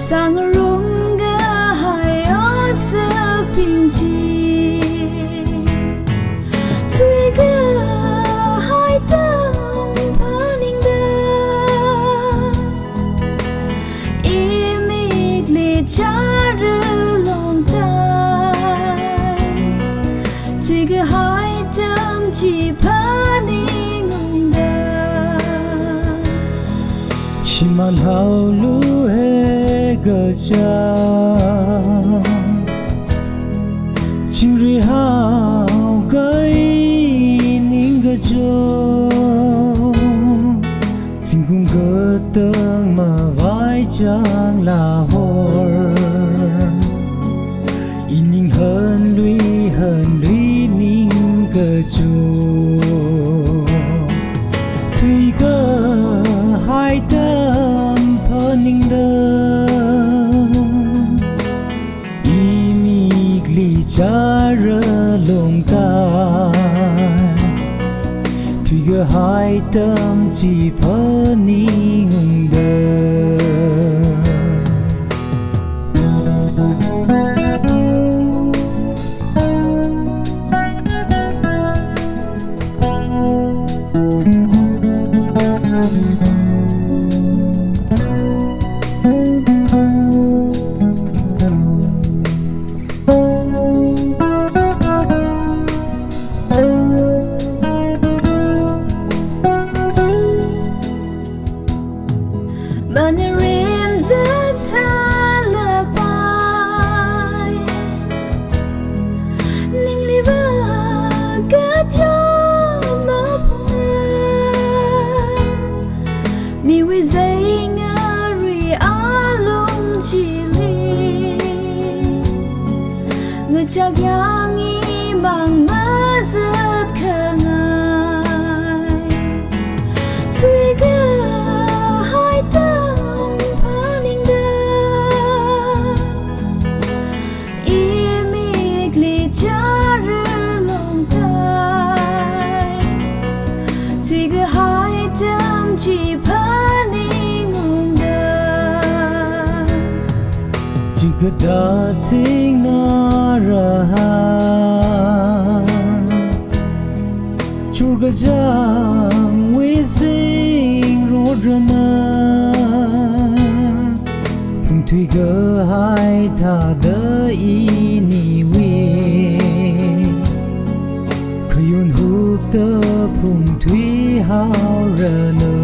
sang rung ga hai ot sa ping chi chui ga hai tam paning da imig char long tai chui ga hai tam chi paning da Shiman hao lu he ga cha Chiri hao ga ning ga jo Xin cùng gơ tâng mà vai chang là hor In hơn lui ning ga jo Thủy cơ hai tâm phơi đơ imigli chara lông ta thủy cơ hai tâm chỉ phơi đơ Banyarin rất xa là vai Ninh li vơ cả cho mơ Mi huy dây ngã rì á lông chỉ li Người chắc yang y bằng mơ rất khờ ngại Chui gơ hai tâm paning da imigli char long tai chui gơ hai tâm chỉ paning da chỉ có đã tiếng na ra chua cái giang nguy sinh rồi thủy cơ hai thà đỡ ý ni we khuyên hụt tơ phùng thủy hao rờ nơ